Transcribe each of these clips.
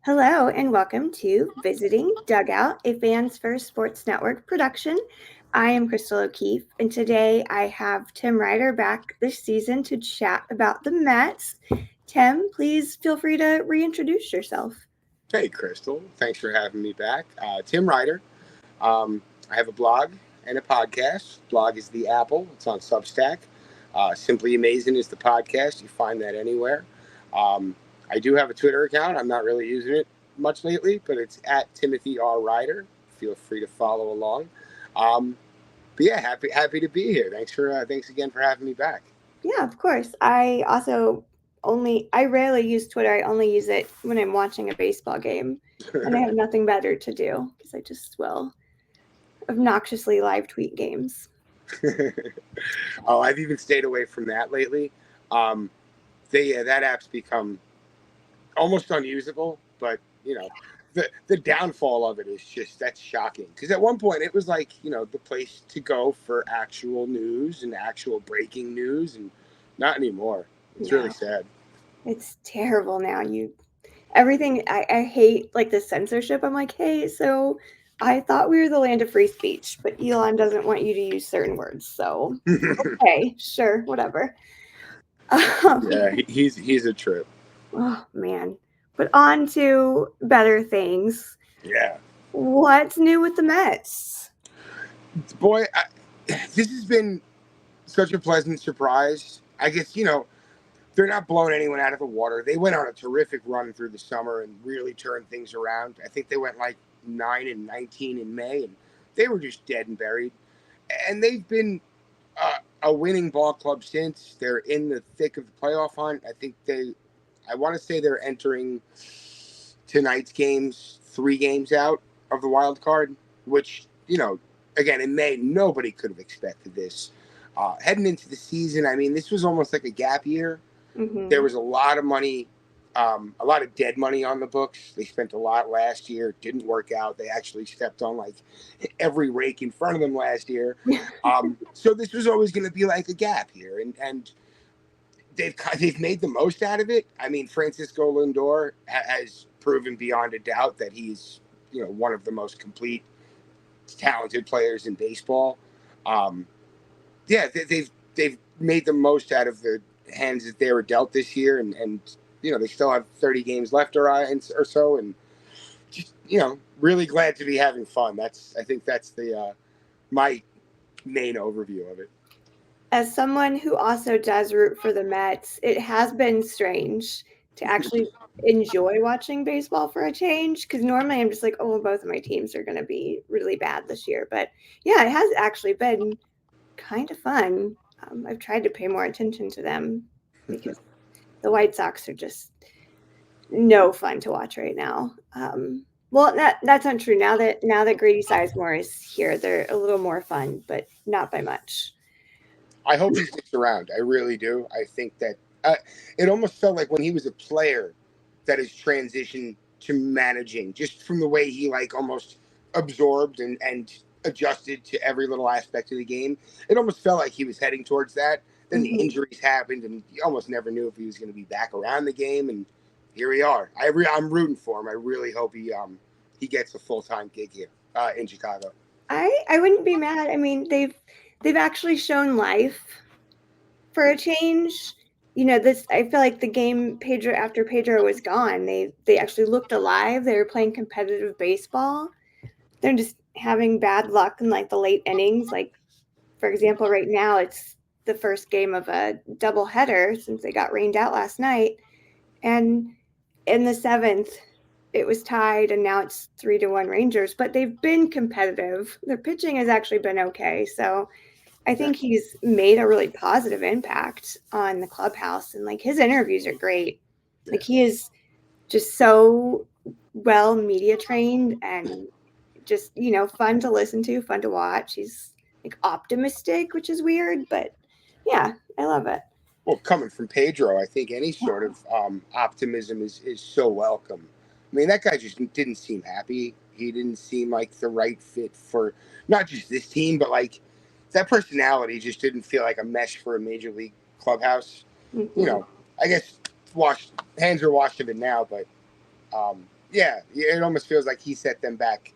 Hello and welcome to Visiting Dugout, a Fans First Sports Network production. I am Crystal O'Keefe, and today I have Tim Ryder back this season to chat about the Mets. Tim, please feel free to reintroduce yourself. Hey, Crystal. Thanks for having me back. Tim Ryder. I have a blog and a podcast. Blog is The Apple. It's on Substack. Simply Amazing is the podcast. You find that anywhere. I do have a Twitter account. I'm not really using it much lately, but it's at Timothy R. Ryder. Feel free to follow along. But yeah, happy to be here. Thanks again for having me back. Yeah, of course. I rarely use Twitter. I only use it when I'm watching a baseball game and I have nothing better to do because I just will obnoxiously live tweet games. Oh, I've even stayed away from that lately. That app's become almost unusable, but the downfall of it is that's shocking, because at one point it was like the place to go for actual news and actual breaking news, and not anymore. It's really sad. It's terrible now. Everything I hate, like the censorship. I'm like, hey, so I thought we were the land of free speech, but Elon doesn't want you to use certain words, so okay, sure, whatever. Yeah, he's a trip. Oh man. But on to better things. Yeah. What's new with the Mets? Boy, this has been such a pleasant surprise. I guess, they're not blowing anyone out of the water. They went on a terrific run through the summer and really turned things around. I think they went like 9-19 in May, and they were just dead and buried. And they've been a winning ball club since. They're in the thick of the playoff hunt. I want to say they're entering tonight's games 3 games out of the wild card, which, again, in May, nobody could have expected this. Heading into the season, I mean, this was almost like a gap year. Mm-hmm. There was a lot of money, a lot of dead money on the books. They spent a lot last year. It didn't work out. They actually stepped on like every rake in front of them last year. So this was always going to be like a gap year, and they've made the most out of it. I mean, Francisco Lindor has proven beyond a doubt that he's one of the most complete, talented players in baseball. They've made the most out of the hands that they were dealt this year, and they still have 30 games left or so, and just really glad to be having fun. I think that's the my main overview of it. As someone who also does root for the Mets, it has been strange to actually enjoy watching baseball for a change, because normally I'm just like, oh, both of my teams are going to be really bad this year. But yeah, it has actually been kind of fun. I've tried to pay more attention to them because the White Sox are just no fun to watch right now. Well, that's not true. Now that Grady Sizemore is here, they're a little more fun, but not by much. I hope he sticks around. I really do. I think that it almost felt like when he was a player that has transitioned to managing, just from the way he like almost absorbed and adjusted to every little aspect of the game. It almost felt like he was heading towards that. Then the injuries happened, and you almost never knew if he was going to be back around the game. And here we are. I'm rooting for him. I really hope he gets a full-time gig here in Chicago. I wouldn't be mad. I mean, they've actually shown life for a change. I feel like the game after Pedro was gone, they actually looked alive. They were playing competitive baseball. They're just having bad luck in like the late innings. Like, for example, right now it's the first game of a doubleheader since they got rained out last night. And in the 7th, it was tied, and now it's 3-1 Rangers. But they've been competitive. Their pitching has actually been okay. So I think he's made a really positive impact on the clubhouse, and like his interviews are great. Like he is just so well media trained and just, fun to listen to, fun to watch. He's like optimistic, which is weird, but yeah, I love it. Well, coming from Pedro, I think any sort of optimism is so welcome. I mean, that guy just didn't seem happy. He didn't seem like the right fit for not just this team, but like that personality just didn't feel like a mesh for a major league clubhouse. I guess hands are washed of it now, but Yeah, it almost feels like he set them back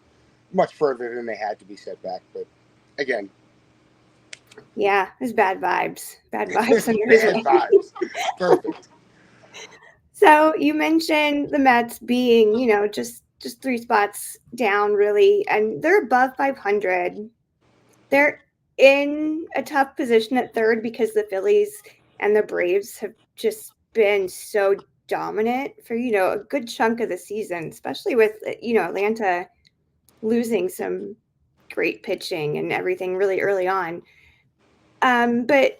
much further than they had to be set back. But again, Yeah, there's bad vibes. Bad vibes under his bad wing. vibes. Perfect. So you mentioned the Mets being, just 3 spots down, really, and they're above 500. They're in a tough position at third because the Phillies and the Braves have just been so dominant for, a good chunk of the season, especially with, Atlanta losing some great pitching and everything really early on. But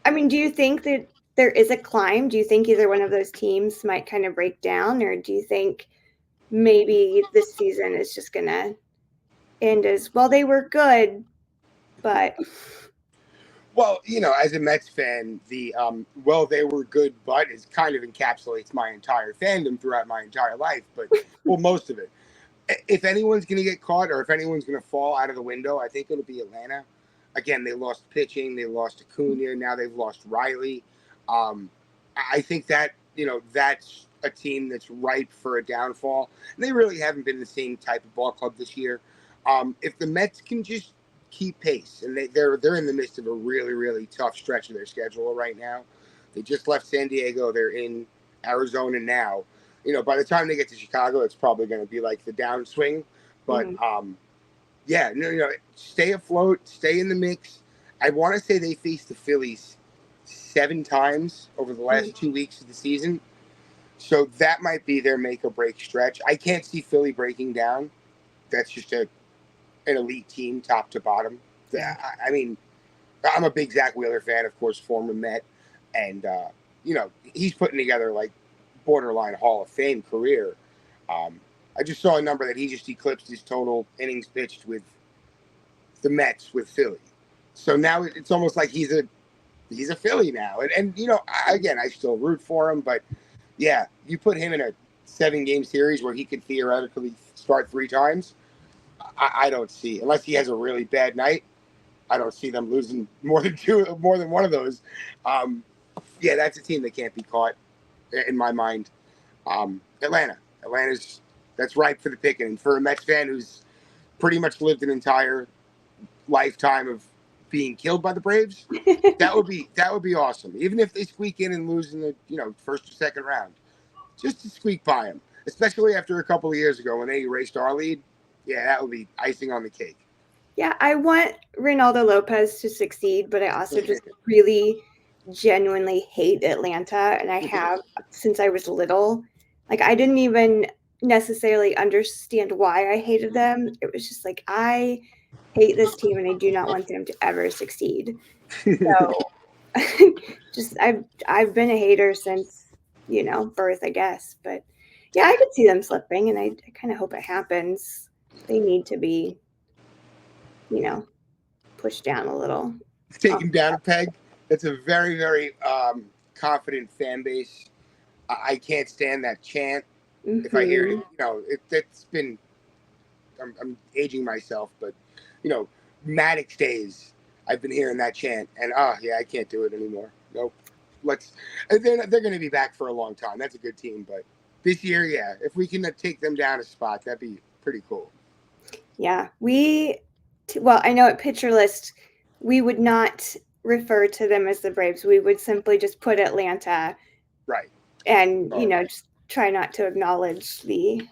I mean, do you think that there is a climb? Do you think either one of those teams might kind of break down, or do you think maybe this season is just gonna end as well? They were good, but Well, as a Mets fan, the well, they were good, but it kind of encapsulates my entire fandom throughout my entire life. But well, most of it. If anyone's going to get caught, or if anyone's going to fall out of the window, I think it'll be Atlanta. Again, they lost pitching, they lost Acuna, now they've lost Riley. I think that that's a team that's ripe for a downfall. And they really haven't been the same type of ball club this year. If the Mets can just keep pace, and they're in the midst of a really really tough stretch of their schedule right now. They just left San Diego. They're in Arizona now. By the time they get to Chicago, it's probably going to be like the downswing. But mhm, yeah, no, stay afloat, stay in the mix. I want to say they faced the Phillies 7 times over the mhm. last 2 weeks of the season, so that might be their make or break stretch. I can't see Philly breaking down. That's just an elite team, top to bottom. Yeah. I mean, I'm a big Zach Wheeler fan, of course, former Met, and he's putting together like borderline Hall of Fame career. I just saw a number that he just eclipsed his total innings pitched with the Mets with Philly. So now it's almost like he's a Philly now, and again, I still root for him, but yeah, you put him in a 7-game series where he could theoretically start 3 times. I don't see, unless he has a really bad night. I don't see them losing more than one of those. Um, yeah, that's a team that can't be caught in my mind. Atlanta's that's ripe for the picking. And for a Mets fan who's pretty much lived an entire lifetime of being killed by the Braves, that would be awesome. Even if they squeak in and lose in the first or second round, just to squeak by them, especially after a couple of years ago when they erased our lead. Yeah, that would be icing on the cake. Yeah, I want Ronaldo Lopez to succeed, but I also just really genuinely hate Atlanta, and I have since I was little. Like, I didn't even necessarily understand why I hated them. It was just like, I hate this team and I do not want them to ever succeed. So just I've been a hater since, birth, I guess. But yeah, I could see them slipping, and I kind of hope it happens. They need to be, you know, pushed down a little. Take him down a peg. That's a very, very confident fan base. I can't stand that chant. If I hear it, Mhm. it's been. I'm aging myself, but you know, Maddox days. I've been hearing that chant, and yeah, I can't do it anymore. Nope. Let's. They're going to be back for a long time. That's a good team, but this year, yeah, if we can take them down a spot, that'd be pretty cool. Yeah, well, I know at Pitcher List, we would not refer to them as the Braves. We would simply just put Atlanta Right. and, Oh, just try not to acknowledge the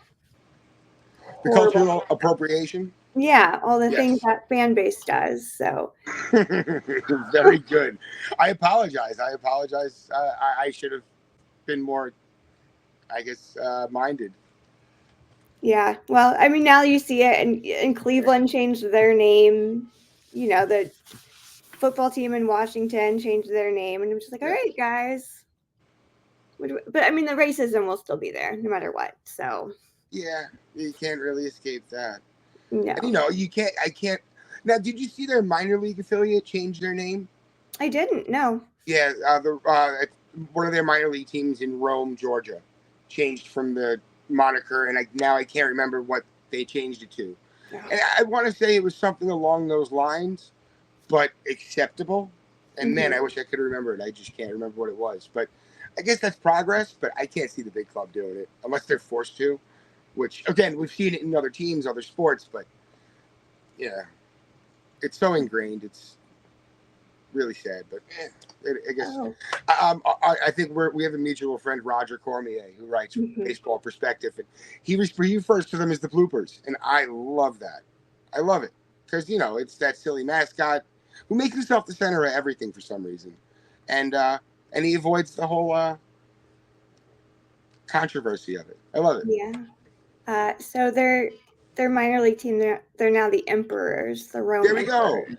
the horrible, cultural appropriation. yeah, all the things Yes. that fan base does. So, Very good. I apologize. I should have been more, I guess, minded. yeah. Well, I mean, now you see it, and Cleveland changed their name. The football team in Washington changed their name, and I'm just like, all Yeah. right, guys. But I mean, the racism will still be there no matter what. So, Yeah, you can't really escape that. And no, you can't. I can't. Now, did you see their minor league affiliate change their name? I didn't. No. Yeah, one of their minor league teams in Rome, Georgia, changed from the moniker, and now I can't remember what they changed it to. And I want to say it was something along those lines, but acceptable. And man, Mhm. I wish I could remember it. I just can't remember what it was. But I guess that's progress, but I can't see the big club doing it unless they're forced to. Which again, we've seen it in other teams, other sports, but yeah, it's so ingrained. It's really sad, but I guess Oh. I think we have a mutual friend, Roger Cormier, who writes Mhm. Baseball Perspective, and he refers to them as the bloopers, and I love that. I love it because it's that silly mascot who makes himself the center of everything for some reason, and he avoids the whole controversy of it. I love it. Yeah. So their minor league team, they're now the Emperors, the There Rome we go. Emperors.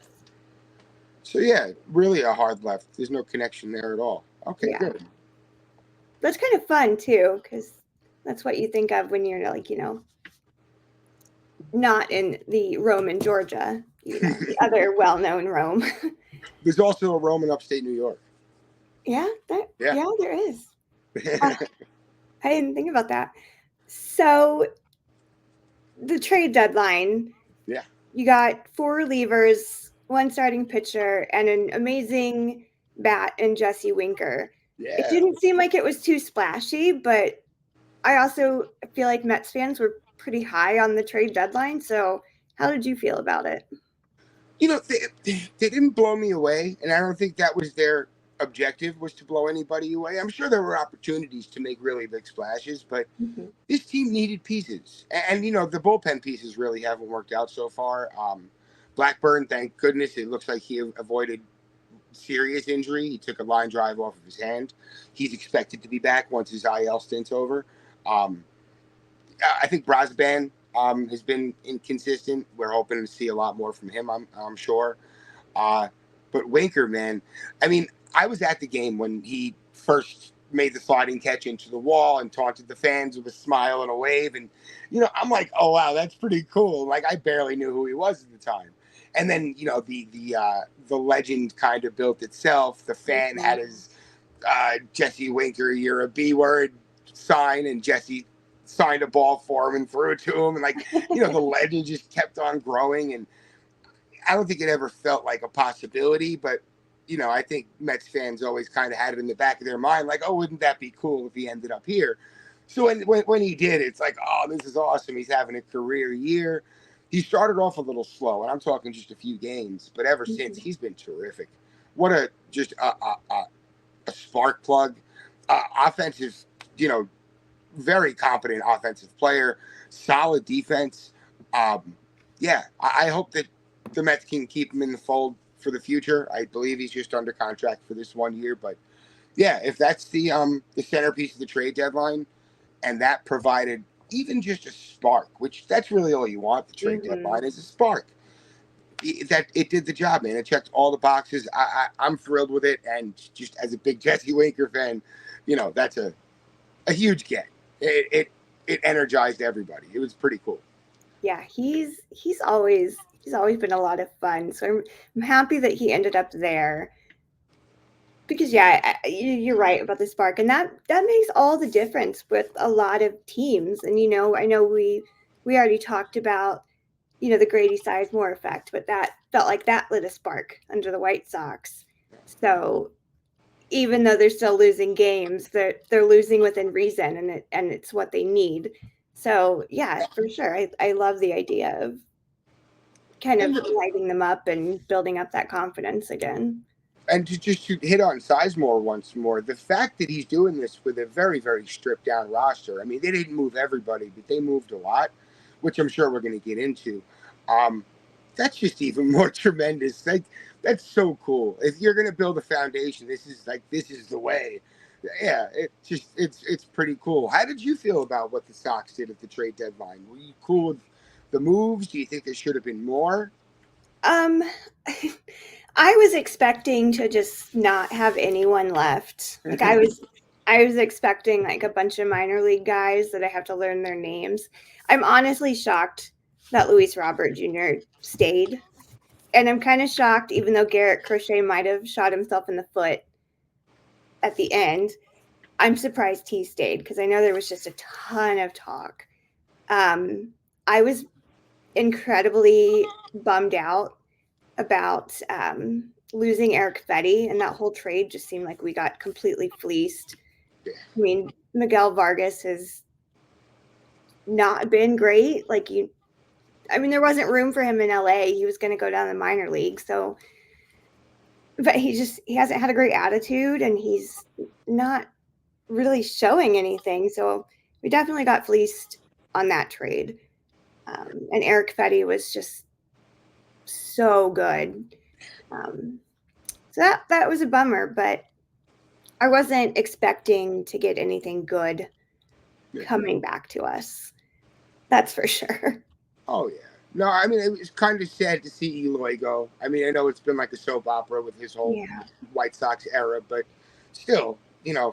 So yeah, really a hard left. There's no connection there at all. Okay, Yeah. good. That's kind of fun too, because that's what you think of when you're like, not in the Rome in Georgia, the other well-known Rome. There's also a Rome in upstate New York. Yeah, Yeah. there is. I didn't think about that. So the trade deadline, Yeah. you got 4 relievers, 1 starting pitcher, and an amazing bat in Jesse Winker. It Yeah. didn't seem like it was too splashy, but I also feel like Mets fans were pretty high on the trade deadline. So how did you feel about it? They didn't blow me away, and I don't think that was their objective, was to blow anybody away. I'm sure there were opportunities to make really big splashes, but Mhm. this team needed pieces, and the bullpen pieces really haven't worked out so far. Blackburn, thank goodness, it looks like he avoided serious injury. He took a line drive off of his hand. He's expected to be back once his IL stint's over. Um, I think Brosban has been inconsistent. We're hoping to see a lot more from him, I'm sure. Uh, but Winker, man, I mean, I was at the game when he first made the sliding catch into the wall and taunted the fans with a smile and a wave. And, I'm like, oh, wow, that's pretty cool. Like, I barely knew who he was at the time. And then, the legend kind of built itself. The fan had his Jesse Winker, you're a B word sign, and Jesse signed a ball for him and threw it to him. And, like, the legend just kept on growing. And I don't think it ever felt like a possibility, but I think Mets fans always kind of had it in the back of their mind, like, oh, wouldn't that be cool if he ended up here? So when he did, it's like, oh, this is awesome. He's having a career year. He started off a little slow, and I'm talking just a few games, but ever since he's been terrific. What a spark plug, offensive, very competent offensive player, solid defense. Yeah, I hope that the Mets can keep him in the fold for the future. I believe he's just under contract for this 1 year, but yeah, if that's the centerpiece of the trade deadline, and that provided even just a spark, which that's really all you want. The trade deadline is a spark. That it did the job, man. It checked all the boxes. I'm thrilled with it, and just as a big Jesse Winker fan, that's a huge get. It energized everybody. It was pretty cool. Yeah, he's always been a lot of fun. So I'm happy that he ended up there. Because yeah, you're right about the spark, and that makes all the difference with a lot of teams. And I know we already talked about the Grady Sizemore effect, but that felt like that lit a spark under the White Sox. So even though they're still losing games, they're losing within reason, and it's what they need. So yeah, for sure, I love the idea of kind of lighting them up and building up that confidence again. And to hit on Sizemore once more, the fact that he's doing this with a very, very stripped down roster. I mean, they didn't move everybody, but they moved a lot, which I'm sure we're going to get into. Um, that's just even more tremendous. That's so cool. If you're going to build a foundation, this is the way. Yeah, it's pretty cool. How did you feel about what the Sox did at the trade deadline? Were you cool with the moves? Do you think there should have been more? Um, I was expecting to just not have anyone left. Like I was expecting like a bunch of minor league guys that I have to learn their names. I'm honestly shocked that Luis Robert Jr. stayed. And I'm kind of shocked, even though Garrett Crochet might have shot himself in the foot at the end. I'm surprised he stayed because I know there was just a ton of talk. I was incredibly bummed out about losing Eric Fetty, and that whole trade just seemed like we got completely fleeced. Yeah. I mean, Miguel Vargas has not been great. There wasn't room for him in LA. He was going to go down the minor league. So, but he hasn't had a great attitude, and he's not really showing anything. So we definitely got fleeced on that trade. And Eric Fetty was just so good. So that was a bummer, but I wasn't expecting to get anything good coming back to us. That's for sure. Oh yeah. No, I mean, it was kind of sad to see Eloy go. I mean, I know it's been like a soap opera with his whole White Sox era, but still,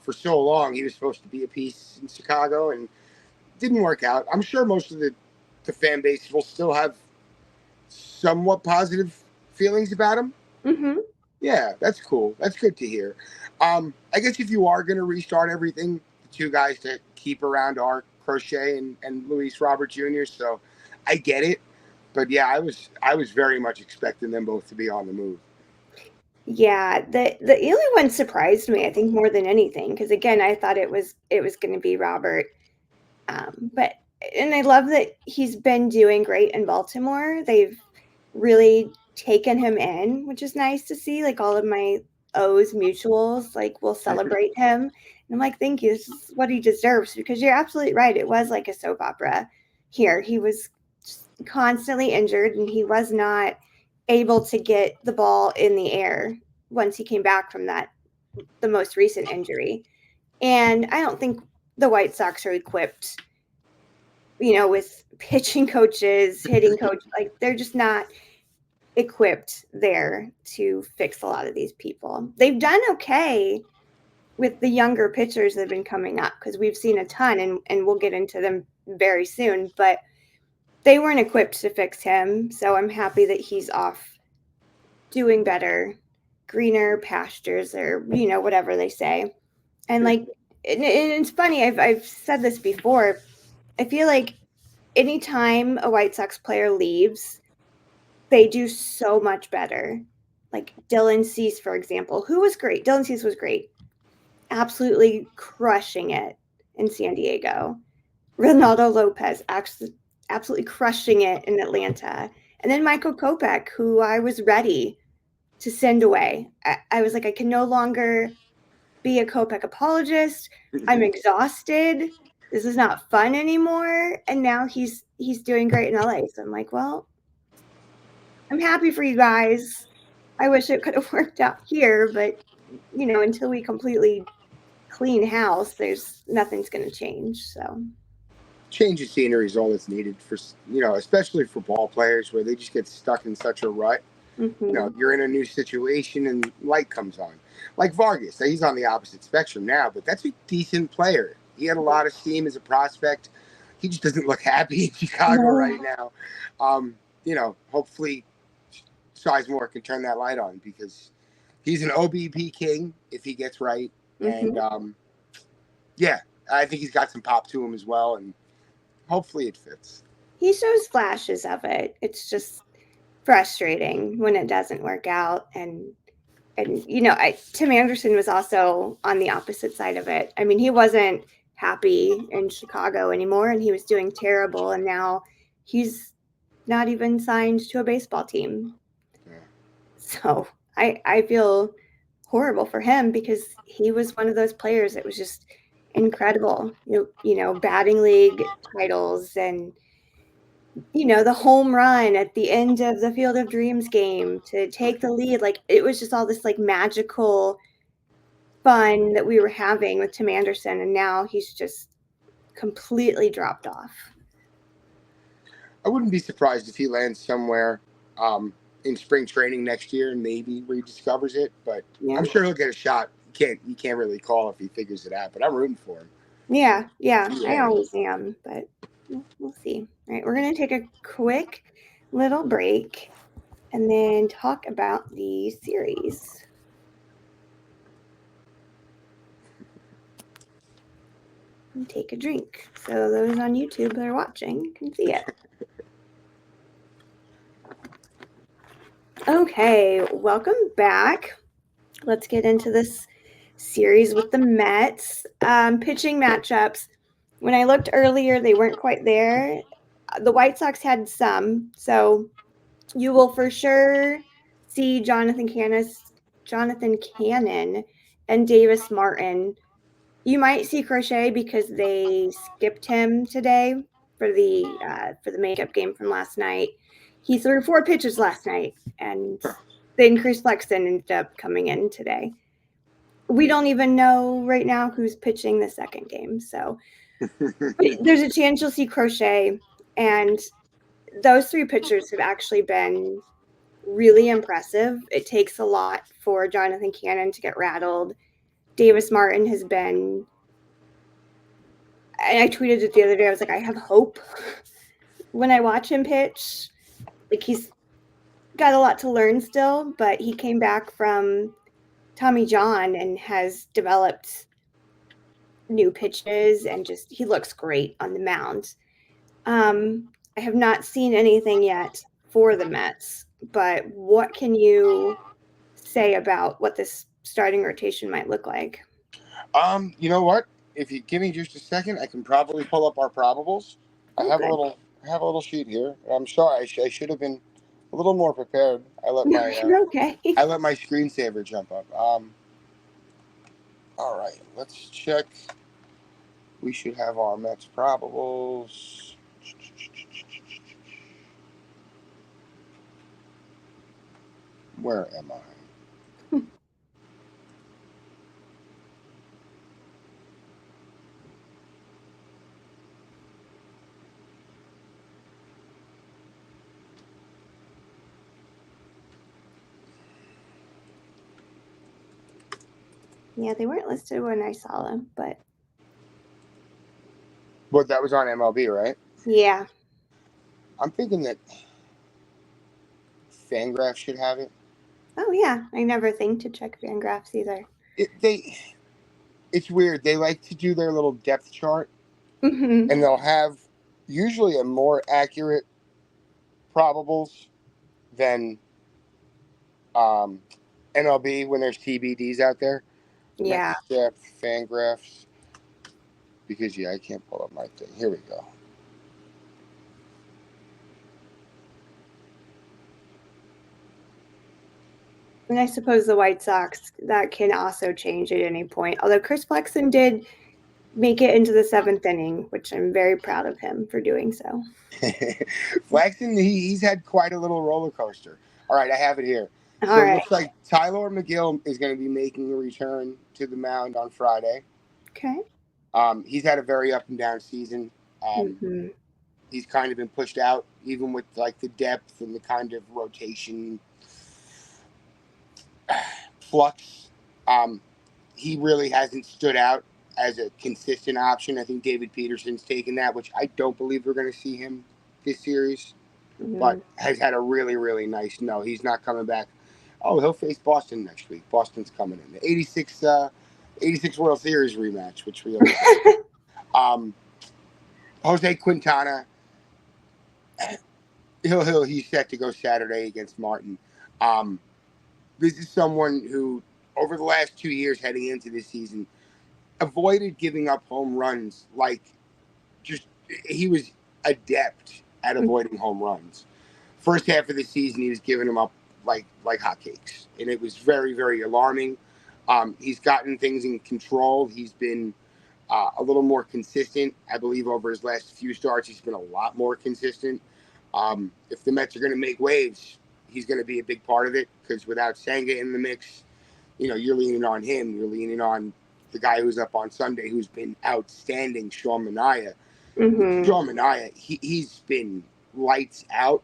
for so long he was supposed to be a piece in Chicago and didn't work out. I'm sure most of the fan base will still have somewhat positive feelings about him. Mm-hmm. Yeah, that's cool. That's good to hear. I guess if you are going to restart everything, the two guys to keep around are Crochet and Luis Robert Jr. So I get it, but yeah, I was very much expecting them both to be on the move. Yeah, the Ely one surprised me, I think, more than anything, because again, I thought it was going to be Robert. But and I love that he's been doing great in Baltimore. They've really taken him in, which is nice to see. Like all of my O's mutuals, will celebrate him. And I'm like, thank you. This is what he deserves, because you're absolutely right. It was like a soap opera here. He was constantly injured, and he was not able to get the ball in the air once he came back from the most recent injury. And I don't think the White Sox are equipped, with pitching coaches, hitting coaches. Like, they're just not equipped there to fix a lot of these people. They've done okay with the younger pitchers that have been coming up, because we've seen a ton, and we'll get into them very soon, but they weren't equipped to fix him. So I'm happy that he's off doing better, greener pastures, or, whatever they say. And it's funny, I've said this before. I feel like anytime a White Sox player leaves, they do so much better. Like Dylan Cease, for example, who was great. Dylan Cease was great. Absolutely crushing it in San Diego. Ronaldo Lopez, absolutely crushing it in Atlanta. And then Michael Kopech, who I was ready to send away. I was like, I can no longer be a Kopech apologist. I'm exhausted. This is not fun anymore. And now he's doing great in LA. So I'm like, well, I'm happy for you guys. I wish it could have worked out here, but until we completely clean house, nothing's going to change. So Change of scenery is all that's needed for especially for ball players where they just get stuck in such a rut. mm-hmm. You're in a new situation and light comes on. Like Vargas, he's on the opposite spectrum now, but that's a decent player. He had a lot of steam as a prospect. He just doesn't look happy in Chicago right now. Hopefully Sizemore can turn that light on, because he's an OBP king if he gets right. Mm-hmm. And yeah, I think he's got some pop to him as well, and hopefully it fits. He shows flashes of it. It's just frustrating when it doesn't work out. And Tim Anderson was also on the opposite side of it. I mean, he wasn't happy in Chicago anymore, and he was doing terrible. And now he's not even signed to a baseball team. Yeah. So I feel horrible for him, because he was one of those players that was just incredible. Batting league titles, and the home run at the end of the Field of Dreams game to take the lead. Like, it was just all this magical fun that we were having with Tim Anderson, and now he's just completely dropped off. I wouldn't be surprised if he lands somewhere in spring training next year and maybe rediscovers it, but yeah. I'm sure he'll get a shot. You can't really call if he figures it out, but I'm rooting for him. Yeah, I always am, but we'll see. All right, we're going to take a quick little break and then talk about the series. And take a drink, so those on YouTube that are watching can see it. Okay, welcome back. Let's get into this series with the Mets. Pitching matchups. When I looked earlier, they weren't quite there. The White Sox had some, so you will for sure see Jonathan Cannon and Davis Martin. You might see Crochet because they skipped him today for the makeup game from last night. He threw 4 pitches last night, and the increased Flexen ended up coming in today. We don't even know right now who's pitching the second game, so there's a chance you'll see Crochet, and those 3 pitchers have actually been really impressive. It takes a lot for Jonathan Cannon to get rattled. Davis Martin has been, and I tweeted it the other day, I was like, I have hope when I watch him pitch. Like, he's got a lot to learn still, but he came back from Tommy John and has developed new pitches, and just he looks great on the mound. I have not seen anything yet for the Mets, but what can you say about what this starting rotation might look like? You know what? If you give me just a second, I can probably pull up our probables. I have Good. I have a little sheet here. I'm sorry, I should have been a little more prepared. No, you're okay. I let my screensaver jump up. All right, let's check. We should have our Mets probables. Where am I? Yeah, they weren't listed when I saw them, but But that was on MLB, right? yeah. I'm thinking that Fangraphs should have it. Oh yeah, I never think to check Fangraphs either. It's weird. They like to do their little depth chart, Mm-hmm. and they'll have usually a more accurate probables than MLB when there's TBDs out there. Yeah. Mets depth, Fangraphs. Because I can't pull up my thing. Here we go. And I suppose the White Sox, that can also change at any point. Although Chris Flexen did make it into the 7th inning, which I'm very proud of him for doing so. Flaxton, he's had quite a little roller coaster. All right, I have it here. All So it right. looks like Tyler McGill is going to be making a return to the mound on Friday. Okay. He's had a very up and down season. Mm-hmm. He's kind of been pushed out, even with like the depth and the kind of rotation flux. He really hasn't stood out as a consistent option. I think David Peterson's taken that, which I don't believe we're going to see him this series, but has had a really, really nice no. He's not coming back. Oh, he'll face Boston next week. Boston's coming in. The 86 World Series rematch, which we Jose Quintana, he's set to go Saturday against Martin. This is someone who, over the last 2 years heading into this season, avoided giving up home runs. He was adept at avoiding home runs. First half of the season, he was giving them up like hotcakes, and it was very, very alarming. He's gotten things in control. He's been a little more consistent. I believe over his last few starts, he's been a lot more consistent. If the Mets are going to make waves, he's going to be a big part of it, because without Senga in the mix, you're leaning on him. You're leaning on the guy who's up on Sunday, who's been outstanding, Sean Manaea. Mm-hmm. Sean Manaea, he's been lights out.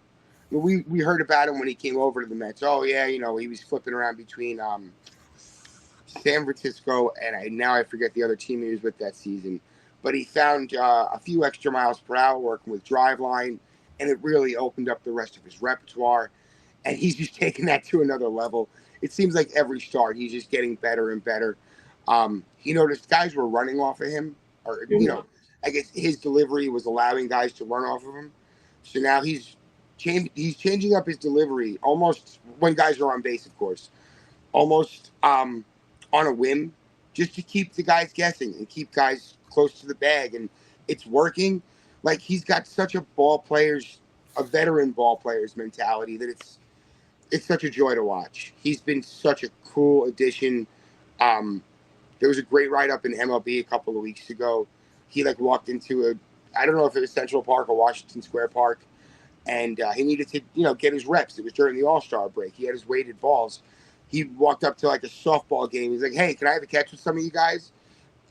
We heard about him when he came over to the Mets. Oh yeah, he was flipping around between San Francisco and I forget the other team he was with that season. But he found a few extra miles per hour working with Driveline, and it really opened up the rest of his repertoire. And he's just taken that to another level. It seems like every start he's just getting better and better. He noticed guys were running off of him, or I guess his delivery was allowing guys to run off of him. So now he's changing up his delivery almost when guys are on base, of course, almost on a whim, just to keep the guys guessing and keep guys close to the bag. And it's working. Like, he's got such a veteran ball player's mentality that it's such a joy to watch. He's been such a cool addition. There was a great write-up in MLB a couple of weeks ago. He walked into I don't know if it was Central Park or Washington Square Park, and he needed to get his reps. It was during the All-Star break. He had his weighted balls. He walked up to a softball game. He's like, "Hey, can I have a catch with some of you guys?"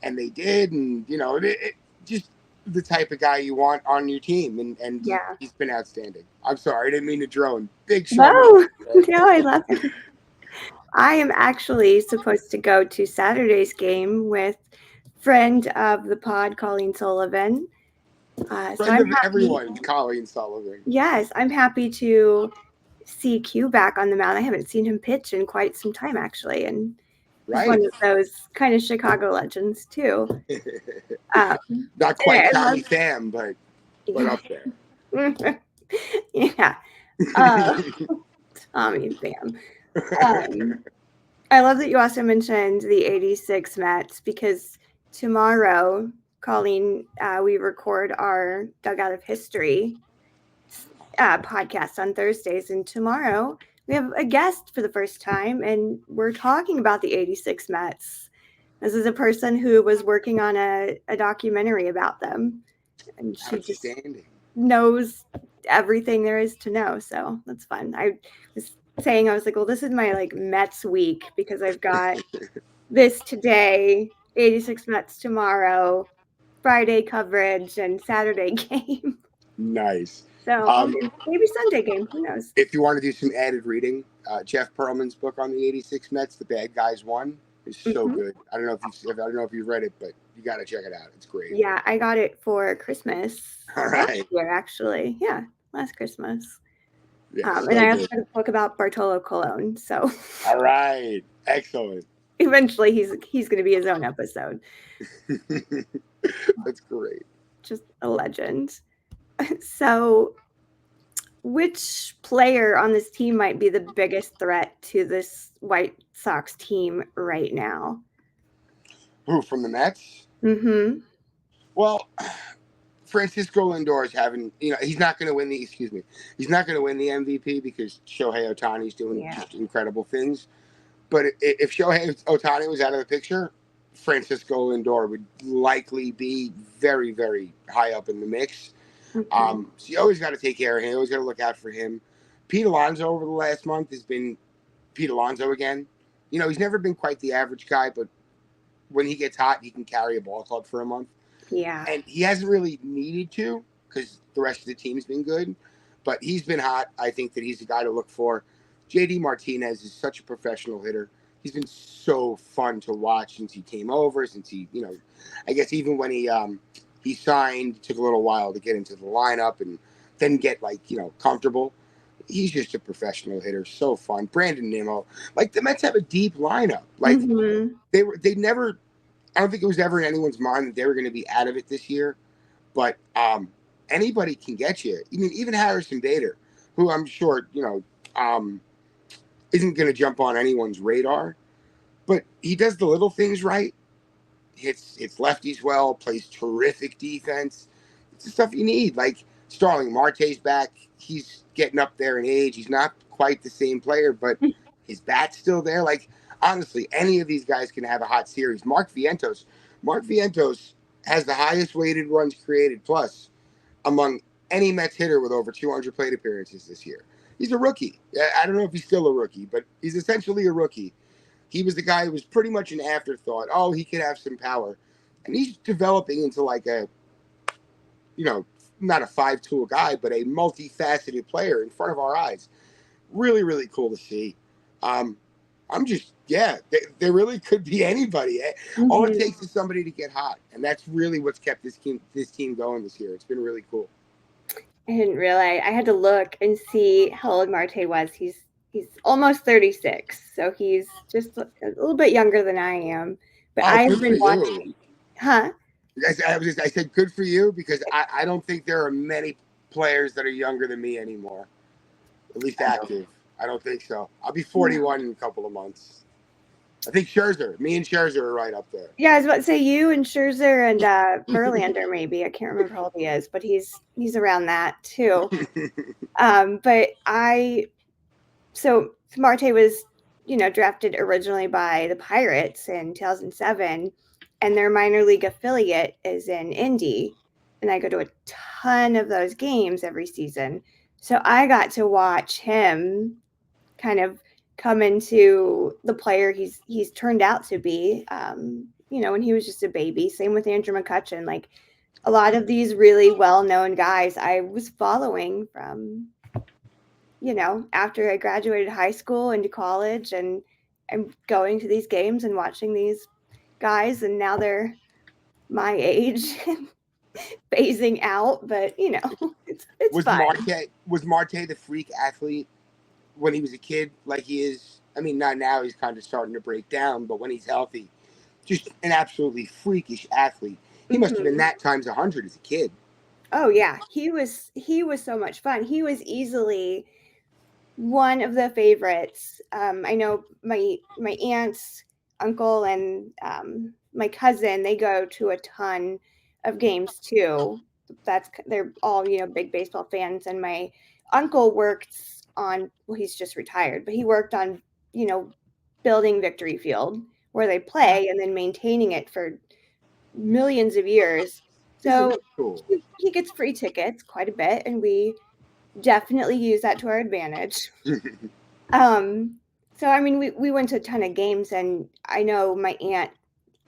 And they did, and it just the type of guy you want on your team, and Yeah. he's been outstanding. I'm sorry, I didn't mean to drone. Big show. No, no, I love it. I am actually supposed to go to Saturday's game with friend of the pod, Colleen Sullivan. Friend of everyone, Colleen Sullivan. Yes, I'm happy to see Q back on the mound. I haven't seen him pitch in quite some time, actually, and he's one of those kind of Chicago legends too. Not quite Tommy Pham, but up there. Yeah, Tommy Pham. I love that you also mentioned the 86 Mets, because tomorrow, Colleen, we record our Dugout of History podcast on Thursdays, and tomorrow we have a guest for the first time, and we're talking about the 86 Mets. This is a person who was working on a documentary about them, and she just knows everything there is to know, so that's fun. I was saying, I was like, well, this is my Mets week, because I've got this today, 86 Mets tomorrow, Friday coverage, and Saturday game. Nice. So maybe Sunday game. Who knows? If you want to do some added reading, Jeff Pearlman's book on the '86 Mets, "The Bad Guys Won," is so good. I don't know if you've read it, but you got to check it out. It's great. Yeah, I got it for Christmas. All right. Last year, actually. Yeah, last Christmas. Yes, and I also got a book about Bartolo Colon. So. All right. Excellent. Eventually, he's going to be his own episode. That's great. Just a legend. So, which player on this team might be the biggest threat to this White Sox team right now? Who, from the Mets? Mm-hmm. Well, Francisco Lindor is having, he's not going to win he's not going to win the MVP because Shohei Ohtani's doing just incredible things. But if Shohei Ohtani was out of the picture, Francisco Lindor would likely be very, very high up in the mix. So you always got to take care of him. You always got to look out for him. Pete Alonso over the last month has been Pete Alonso again. He's never been quite the average guy, but when he gets hot, he can carry a ball club for a month. Yeah. And he hasn't really needed to because the rest of the team's been good. But he's been hot. I think that he's the guy to look for. JD Martinez is such a professional hitter. He's been so fun to watch since he came over, since he, I guess even when he signed, it took a little while to get into the lineup and then get comfortable. He's just a professional hitter. So fun. Brandon Nimmo. The Mets have a deep lineup. They never, I don't think it was ever in anyone's mind that they were going to be out of it this year. But anybody can get you. I mean, even Harrison Bader, who I'm sure, isn't going to jump on anyone's radar, but he does the little things right. Hits lefties well, plays terrific defense. It's the stuff you need. Starling Marte's back. He's getting up there in age. He's not quite the same player, but his bat's still there. Honestly, any of these guys can have a hot series. Mark Vientos has the highest weighted runs created plus among any Mets hitter with over 200 plate appearances this year. He's a rookie. I don't know if he's still a rookie, but he's essentially a rookie. He was the guy who was pretty much an afterthought. Oh, he could have some power. And he's developing into not a 5-tool guy, but a multifaceted player in front of our eyes. Really, really cool to see. There really could be anybody. All it takes is somebody to get hot. And that's really what's kept this team going this year. It's been really cool. I didn't realize. I had to look and see how old Marte was. He's almost 36, so he's just a little bit younger than I am. But I've been watching. Huh? I said good for you because I don't think there are many players that are younger than me anymore. At least active. I don't think so. I'll be 41 in a couple of months. I think Scherzer. Me and Scherzer are right up there. Yeah, I was about to say you and Scherzer and Verlander maybe. I can't remember how old he is, but he's around that too. But so Marte was, drafted originally by the Pirates in 2007, and their minor league affiliate is in Indy. And I go to a ton of those games every season. So I got to watch him kind of come into the player he's turned out to be. When he was just a baby. Same with Andrew McCutchen. Like a lot of these really well-known guys I was following from, after I graduated high school into college, and I'm going to these games and watching these guys, and now they're my age and phasing out, but it's fun. Was Marte the freak athlete when he was a kid like he is? I mean, not now, he's kind of starting to break down, but when he's healthy, just an absolutely freakish athlete. He must have been that times 100 as a kid. Oh yeah, he was so much fun. He was easily one of the favorites. I know my aunt's uncle and my cousin, they go to a ton of games too. They're all big baseball fans, and my uncle worked on, well, he's just retired, but he worked on building Victory Field where they play and then maintaining it for millions of years. So cool. he gets free tickets quite a bit, and we definitely use that to our advantage. So I mean, we went to a ton of games, and I know my aunt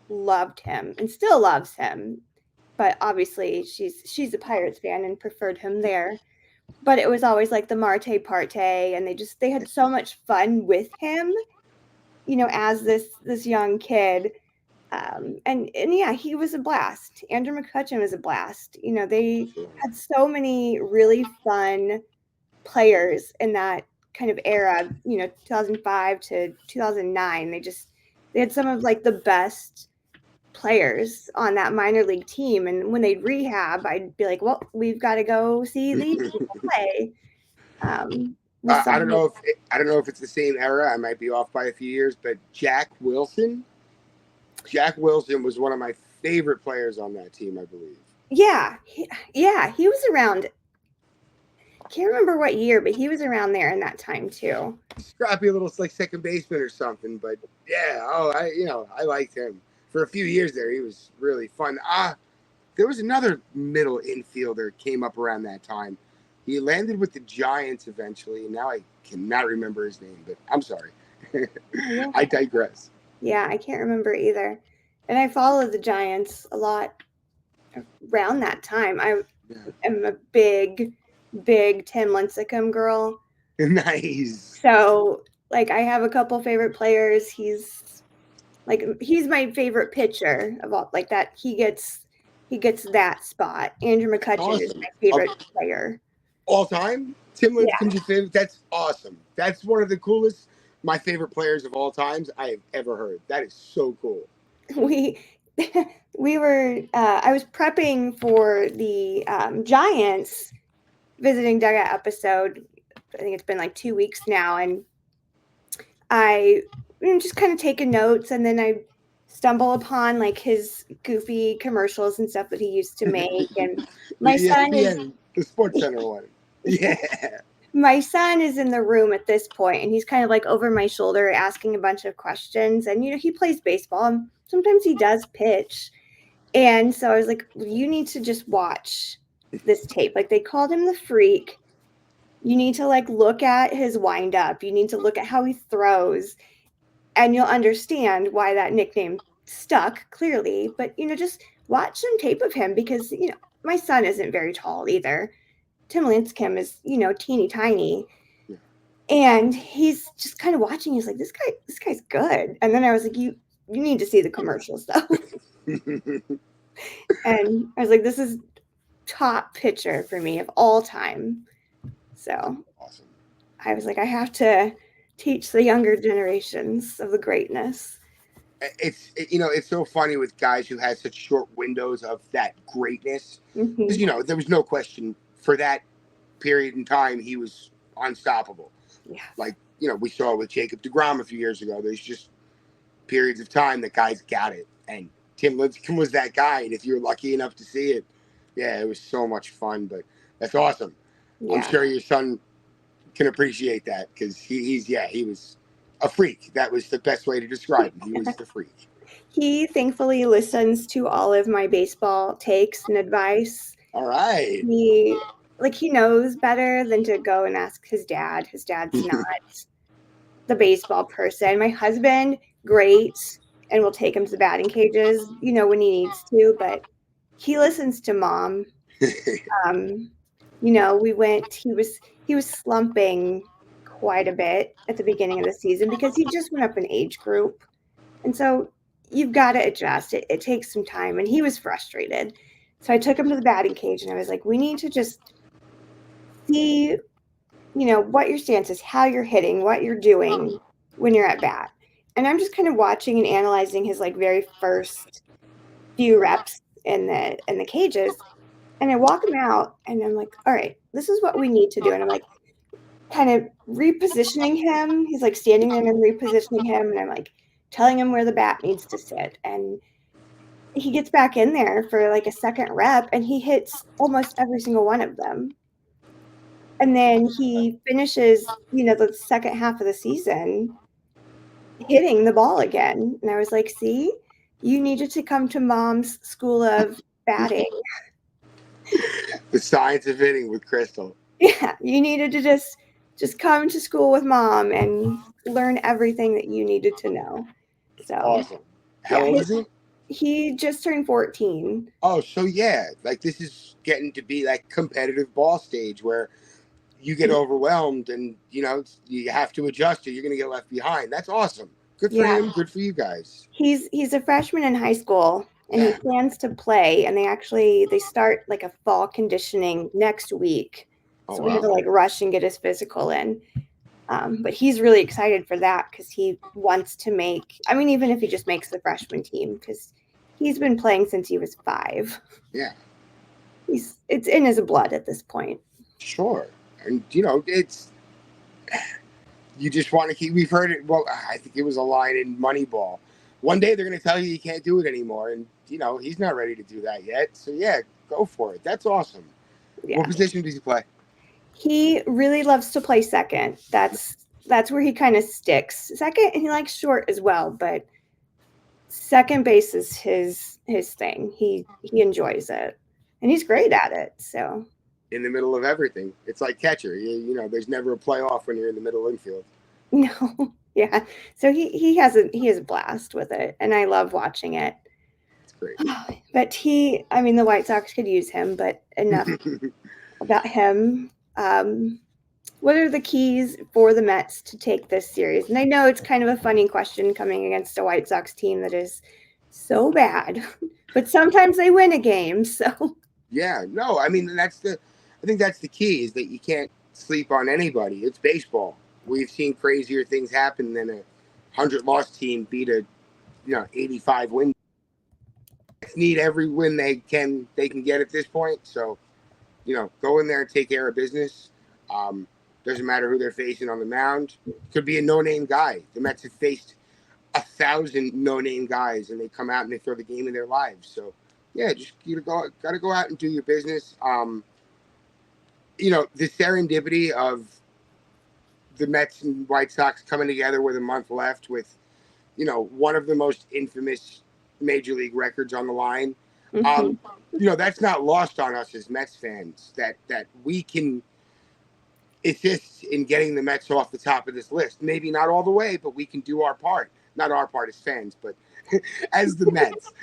loved him and still loves him, but obviously she's a Pirates fan and preferred him there. But it was always like the Marte parte, and they had so much fun with him, as this young kid. And yeah, he was a blast. Andrew McCutchen was a blast. They had so many really fun players in that kind of era, 2005 to 2009. They had some of like the best players on that minor league team. And when they'd rehab, I'd be like, well, we've got to go see these people play. I don't know if it's the same era. I might be off by a few years, but Jack Wilson was one of my favorite players on that team, I believe. Yeah, he was around. Can't remember what year, but he was around there in that time too. Scrappy little like second baseman or something, but yeah, I liked him for a few years there. He was really fun. There was another middle infielder came up around that time. He landed with the Giants eventually, and now I cannot remember his name, but I'm sorry. I digress. Yeah, I can't remember either. And I followed the Giants a lot around that time. I am a big Tim Lincecum girl. Nice. So, like, I have a couple favorite players. He's my favorite pitcher of all. Like that, he gets that spot. Andrew McCutchen is my favorite player. All time? Tim Lincecum's your favorite? That's awesome. That's one of the coolest, my favorite players of all times I have ever heard. That is so cool. We were, I was prepping for the Giants visiting Dugout episode. I think it's been like 2 weeks now, and I just kind of taking notes, and then I stumble upon like his goofy commercials and stuff that he used to make. And my son is the Sports Center one. Yeah. My son is in the room at this point, and he's kind of like over my shoulder asking a bunch of questions. And he plays baseball, and sometimes he does pitch. And so I was like, you need to just watch this tape. Like, they called him the Freak. You need to like look at his windup. You need to look at how he throws, and you'll understand why that nickname stuck clearly. But just watch some tape of him, because my son isn't very tall either. Tim Lincecum is teeny tiny, and he's just kind of watching. He's like, this guy's good. And then I was like, you need to see the commercials though. And I was like, this is top pitcher for me of all time. So awesome. I was like, I have to teach the younger generations of the greatness. It's so funny with guys who had such short windows of that greatness, because there was no question for that period in time he was unstoppable. Yeah. Like we saw with Jacob deGrom a few years ago. There's just periods of time that guys got it. And Tim Lincecum was that guy. And if you're lucky enough to see it, yeah, it was so much fun. But that's awesome. Yeah. I'm sure your son can appreciate that because he was a freak. That was the best way to describe him. He was the freak. He thankfully listens to all of my baseball takes and advice. All right. He knows better than to go and ask his dad. His dad's not the baseball person. My husband, great, and will take him to the batting cages, when he needs to, but he listens to mom. We went, he was slumping quite a bit at the beginning of the season because he just went up an age group. And so you've got to adjust. It takes some time. And he was frustrated. So I took him to the batting cage and I was like, we need to just see, what your stance is, how you're hitting, what you're doing when you're at bat. And I'm just kind of watching and analyzing his very first few reps in the cages. And I walk him out and I'm like, all right, this is what we need to do. And I'm like, kind of repositioning him. He's standing there and I'm repositioning him. And I'm telling him where the bat needs to sit. And he gets back in there for a second rep and he hits almost every single one of them. And then he finishes, the second half of the season hitting the ball again. And I was like, see, you needed to come to mom's school of batting. The science of hitting with Crystal. Yeah, you needed to just come to school with mom and learn everything that you needed to know. So awesome. How old is he? He just turned 14. Oh, so yeah, this is getting to be competitive ball stage where you get overwhelmed and you have to adjust or you're going to get left behind. That's awesome. Good for him. Good for you guys. He's a freshman in high school and he plans to play. And they start a fall conditioning next week. So we have to rush and get his physical in. But he's really excited for that because he wants to even if he just makes the freshman team, because he's been playing since he was 5. Yeah. It's in his blood at this point. Sure. And, it's, you just want to keep, we've heard it. Well, I think it was a line in Moneyball. One day they're going to tell you can't do it anymore. And, he's not ready to do that yet. So, yeah, go for it. That's awesome. Yeah. What position does he play? He really loves to play second. That's where he kind of sticks. Second, and he likes short as well, but second base is his thing. He enjoys it, and he's great at it. So in the middle of everything, it's like catcher. There's never a playoff when you're in the middle infield. No, yeah. So he has a blast with it, and I love watching it. It's great. But the White Sox could use him, but enough about him. What are the keys for the Mets to take this series? And I know it's kind of a funny question coming against a White Sox team that is so bad, but sometimes they win a game. So yeah, no, I think that's the key is that you can't sleep on anybody. It's baseball. We've seen crazier things happen than a 100-loss team beat a 85 win. Need every win they can get at this point. So go in there and take care of business. Doesn't matter who they're facing on the mound. Could be a no-name guy. The Mets have faced 1,000 no-name guys, and they come out and they throw the game of their lives. So, yeah, just got to go out and do your business. The serendipity of the Mets and White Sox coming together with a month left with, one of the most infamous major league records on the line. Mm-hmm. That's not lost on us as Mets fans, that we can assist in getting the Mets off the top of this list. Maybe not all the way, but we can do our part. Not our part as fans, but as the Mets.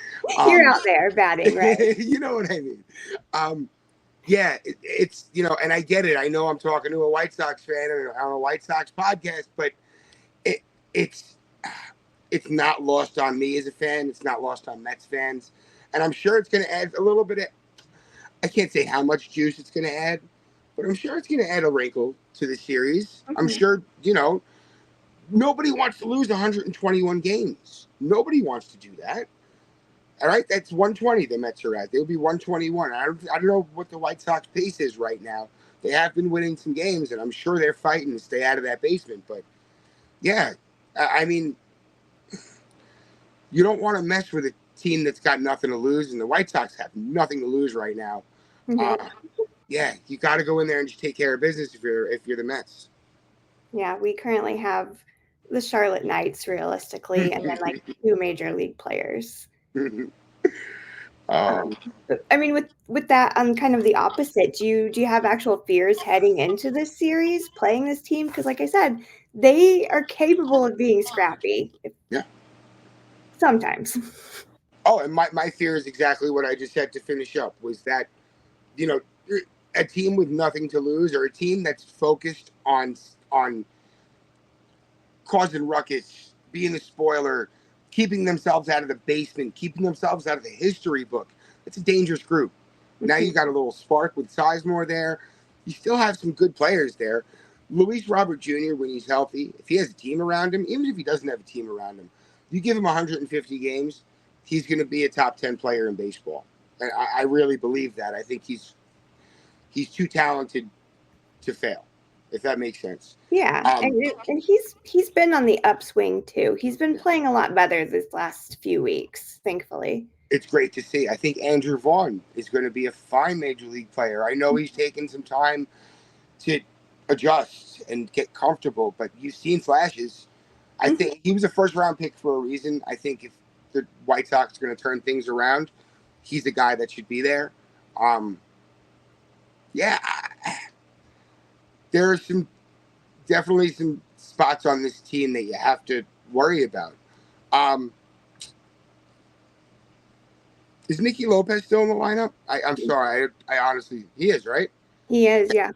You're out there batting, right? You know what I mean? Yeah, it's, and I get it. I know I'm talking to a White Sox fan on a White Sox podcast, but it's not lost on me as a fan. It's not lost on Mets fans. And I'm sure it's going to add a little bit of, I can't say how much juice it's going to add, but I'm sure it's going to add a wrinkle to the series. Mm-hmm. I'm sure, nobody wants to lose 121 games. Nobody wants to do that. All right, that's 120 the Mets are at. They'll be 121. I don't know what the White Sox pace is right now. They have been winning some games, and I'm sure they're fighting to stay out of that basement. But, yeah, you don't want to mess with a team that's got nothing to lose, and the White Sox have nothing to lose right now. Mhm. Yeah, you got to go in there and just take care of business if you're the Mets. Yeah, we currently have the Charlotte Knights realistically, and then like two major league players. Oh, But I mean, with that, on kind of the opposite, do you have actual fears heading into this series, playing this team? Because, like I said, they are capable of being scrappy yeah. sometimes. Oh, and my fear is exactly what I just said to finish up was that, you know, a team with nothing to lose or a team that's focused on causing ruckus, being a spoiler, keeping themselves out of the basement, keeping themselves out of the history book. It's a dangerous group. Now you got a little spark with Sizemore there. You still have some good players there. Luis Robert Jr., when he's healthy, if he has a team around him, even if he doesn't have a team around him, you give him 150 games, he's going to be a top 10 player in baseball. And I really believe that. I think he's too talented to fail, if that makes sense. Yeah, Um, and he's been on the upswing too. He's been playing a lot better this last few weeks, thankfully. it's great to see. I think Andrew Vaughn is going to be a fine major league player. I know he's taken some time to adjust and get comfortable, but you've seen flashes. I think he was a first round pick for a reason. I think if the White Sox are going to turn things around, he's the guy that should be there. Um, yeah, there are definitely some spots on this team that you have to worry about. Um, is Nicky Lopez still in the lineup? I'm sorry. I honestly, he is, right? He is, yeah.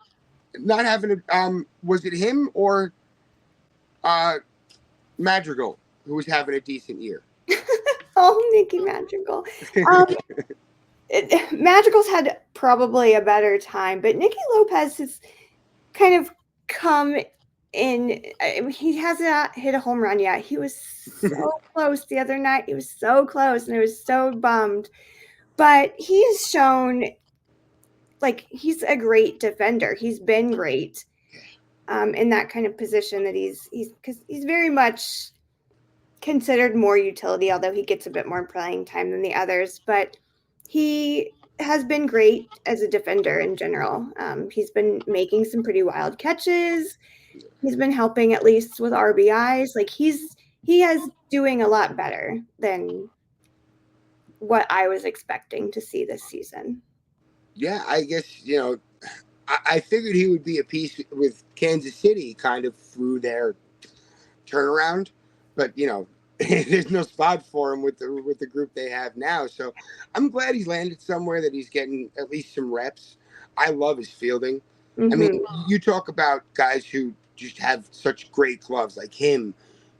Not having a, was it him or uh, Madrigal who was having a decent year? Oh, Nicky Madrigal. Um, Madrigal's had probably a better time, but Nicky Lopez has kind of come in. He hasn't hit a home run yet. He was so close the other night. He was so close, and I was so bummed. But he's shown like he's a great defender. He's been great in that kind of position that he's because he's very much considered more utility, although he gets a bit more playing time than the others. But he has been great as a defender in general. He's been making some pretty wild catches. He's been helping at least with RBIs. Like he is doing a lot better than what I was expecting to see this season. Yeah, I guess, I figured he would be a piece with Kansas City kind of through their turnaround, but there's no spot for him with the group they have now. So I'm glad he's landed somewhere that he's getting at least some reps. I love his fielding. I mean, you talk about guys who just have such great gloves like him,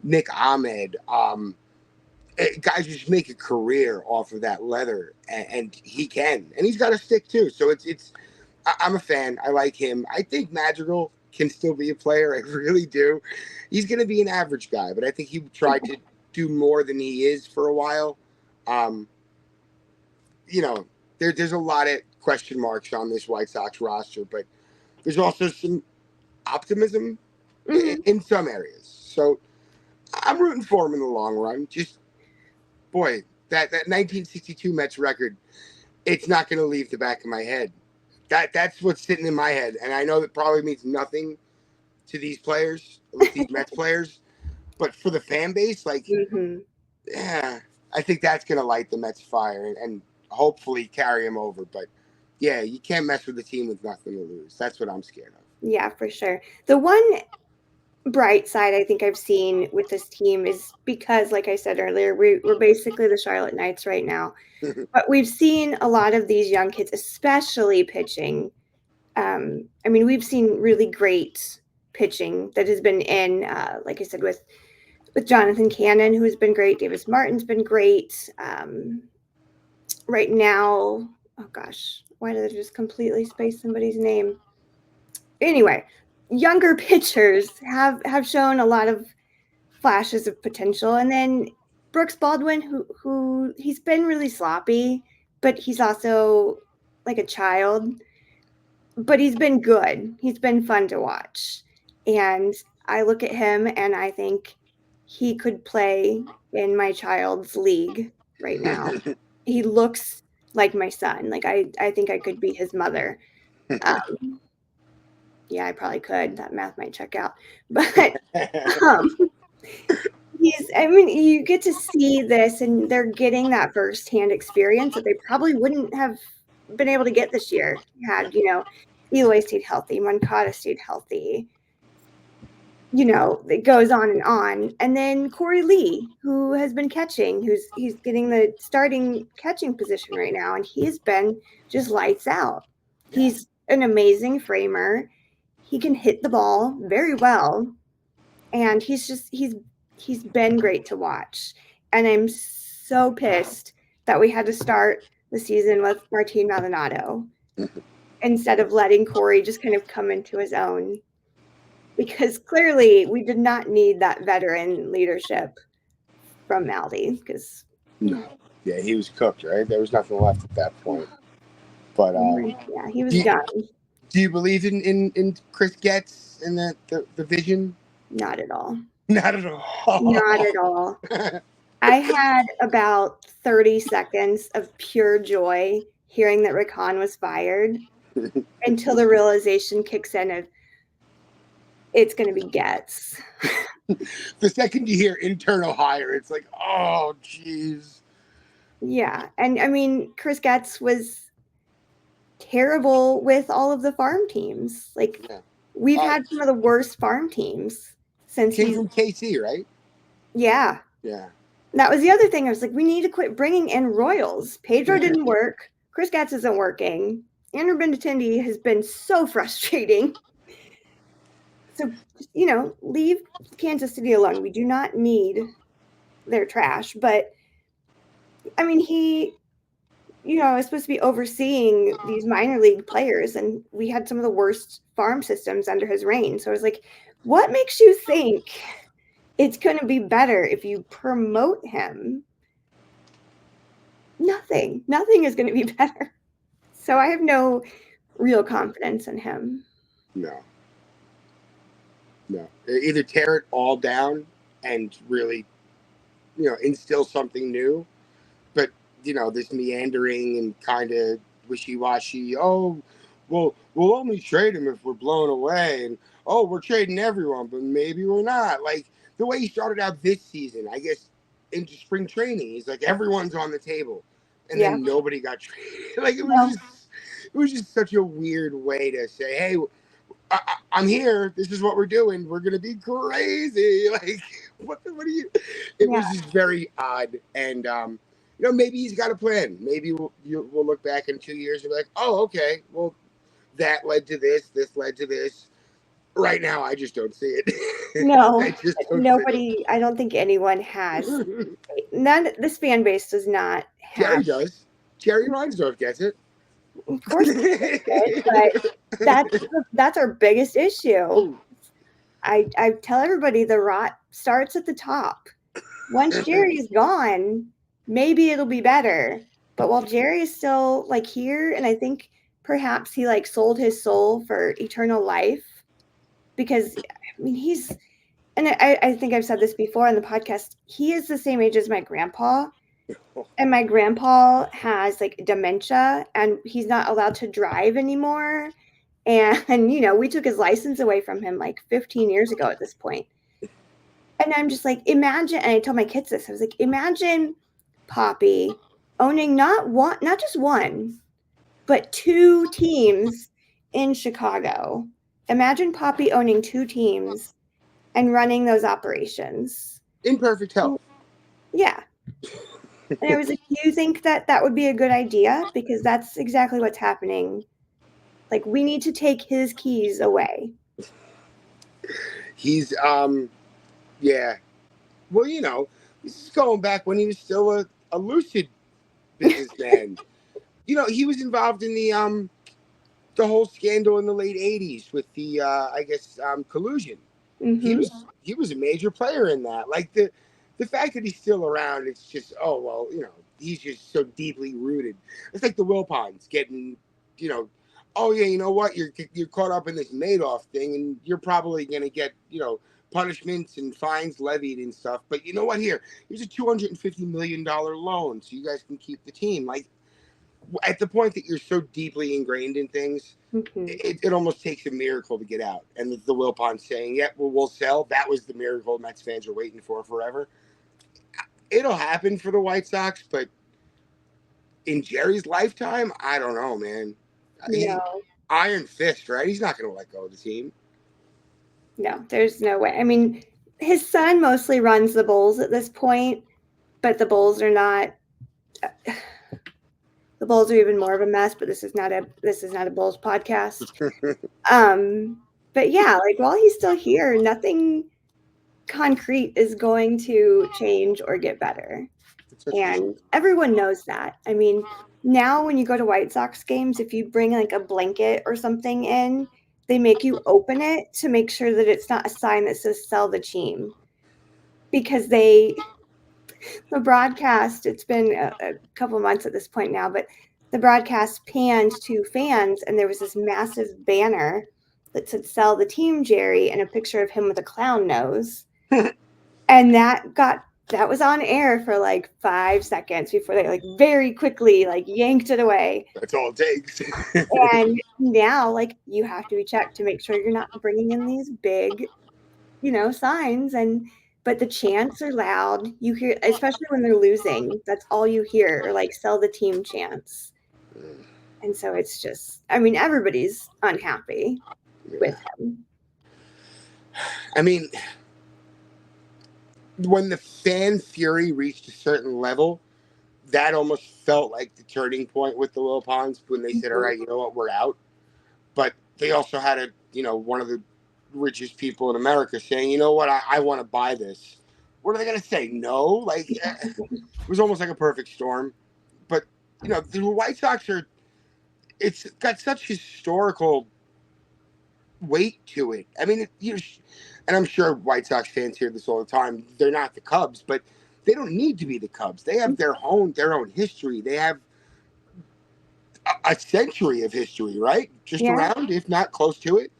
Nick Ahmed, guys just make a career off of that leather, and he can, and he's got a stick too. So it's I'm a fan. I like him. I think Madrigal can still be a player. I really do. He's going to be an average guy, but I think he tried to do more than he is for a while. Um, there's a lot of question marks on this White Sox roster, but there's also some optimism in some areas. So I'm rooting for him in the long run. Just boy, that 1962 Mets record, it's not going to leave the back of my head. That's what's sitting in my head, and I know that probably means nothing to these players, at least these Mets players, but for the fan base, like, yeah, I think that's going to light the Mets fire and hopefully carry them over. But yeah, you can't mess with a team with nothing to lose. That's what I'm scared of. Yeah, for sure. The one bright side I think I've seen with this team is because, like I said earlier, we're basically the Charlotte Knights right now. But we've seen a lot of these young kids, especially pitching. I mean, we've seen really great pitching that has been in, like I said, with Jonathan Cannon, who has been great. Davis Martin's been great. Right now, oh gosh, why did I just completely space somebody's name? Anyway, younger pitchers have shown a lot of flashes of potential, and then Brooks Baldwin, who he's been really sloppy, but he's also like a child. But he's been good. He's been fun to watch, and I look at him and I think he could play in my child's league right now. He looks like my son. Like I think I could be his mother. Yeah, I probably could. That math might check out. But um, I mean, you get to see this, and they're getting that firsthand experience that they probably wouldn't have been able to get this year had, Eloy stayed healthy, Moncada stayed healthy. It goes on and on. And then Corey Lee, who has been catching, he's getting the starting catching position right now, and he's been just lights out. He's an amazing framer. He can hit the ball very well, and he's been great to watch. And I'm so pissed that we had to start the season with Martin Maldonado instead of letting Corey just kind of come into his own, because clearly we did not need that veteran leadership from Maldy. Because yeah, he was cooked, right? There was nothing left at that point. But yeah, he was done. Do you believe in Chris Getz and the vision? Not at all. Not at all. Not at all. I had about 30 seconds of pure joy hearing that Rick Hahn was fired until the realization kicks in of it's going to be Getz. The second you hear internal hire, it's like, oh, geez. Yeah. And I mean, Chris Getz was terrible with all of the farm teams. Like, we've had some of the worst farm teams since he's from KC, right? Yeah. Yeah. That was the other thing. I was like, we need to quit bringing in Royals. Pedro didn't work. Chris Getz isn't working. Andrew Benintendi has been so frustrating. So, leave Kansas City alone. We do not need their trash. But, I mean, he, is supposed to be overseeing these minor league players, and we had some of the worst farm systems under his reign. So I was like, what makes you think it's going to be better if you promote him? Nothing is going to be better. So I have no real confidence in him. No. Either tear it all down and really, instill something new. But, this meandering and kind of wishy-washy, oh, well, we'll only trade him if we're blown away. And, oh, we're trading everyone, but maybe we're not. Like, the way he started out this season, I guess, into spring training, he's like, everyone's on the table. And then nobody got traded. Like, it was just such a weird way to say, hey, I'm here. This is what we're doing. We're going to be crazy. Like, what are you? It was just very odd. And, maybe he's got a plan. Maybe we'll look back in 2 years and be like, oh, okay, well, that led to this. This led to this. Right now, I just don't see it. No, nobody. I don't think anyone has. This fan base does not have. Jerry does. Jerry Reinsdorf gets it. Of course, but that's our biggest issue. I tell everybody the rot starts at the top. Once Jerry's gone, maybe it'll be better. But while Jerry is still here, and I think perhaps he sold his soul for eternal life, because I mean I think I've said this before on the podcast. He is the same age as my grandpa. And my grandpa has dementia, and he's not allowed to drive anymore. And, we took his license away from him 15 years ago at this point. And I'm just like, imagine, and I told my kids this, I was like, imagine Poppy owning not just one, but 2 teams in Chicago. Imagine Poppy owning 2 teams and running those operations. In perfect health. Yeah. And I was like, do you think that would be a good idea? Because that's exactly what's happening. We need to take his keys away. He's, yeah. Well, this is going back when he was still a lucid businessman. He was involved in the whole scandal in the late 80s with the, I guess, collusion. Mm-hmm. He was a major player in that. The fact that he's still around, it's just, oh, well, he's just so deeply rooted. It's like the Wilpons getting, oh, yeah, you know what? You're caught up in this Madoff thing, and you're probably going to get, punishments and fines levied and stuff. But you know what? Here's a $250 million loan so you guys can keep the team. Like, at the point that you're so deeply ingrained in things, it almost takes a miracle to get out. And the Wilpon saying, yeah, well, we'll sell. That was the miracle Mets fans are waiting for forever. It'll happen for the White Sox, but in Jerry's lifetime, I don't know, man. No. Iron fist, right? He's not going to let go of the team. No, there's no way. I mean, his son mostly runs the Bulls at this point, but the Bulls are not. The Bulls are even more of a mess. But this is not a Bulls podcast. But yeah, like while he's still here, nothing concrete is going to change or get better, and everyone knows that. I mean, now when you go to White Sox games, if you bring like a blanket or something in, they make you open it to make sure that it's not a sign that says sell the team, because the broadcast, it's been a couple of months at this point now, but the broadcast panned to fans and there was this massive banner that said sell the team, Jerry, and a picture of him with a clown nose. And that was on air for like 5 seconds before they like very quickly like yanked it away. That's all it takes. And now like you have to be checked to make sure you're not bringing in these big, signs. But the chants are loud. You hear, especially when they're losing, that's all you hear, or like sell the team chants. And so it's just, I mean, everybody's unhappy with him. I mean, when the fan fury reached a certain level, that almost felt like the turning point with the Wilpons when they said, all right, you know what, we're out. But they also had one of the richest people in America saying, you know what, I want to buy this. What are they going to say? No? Like, it was almost like a perfect storm. But, the White Sox it's got such historical weight to it. I mean, and I'm sure White Sox fans hear this all the time. They're not the Cubs, but they don't need to be the Cubs. They have their own history. They have a century of history, right? Just around, if not close to it.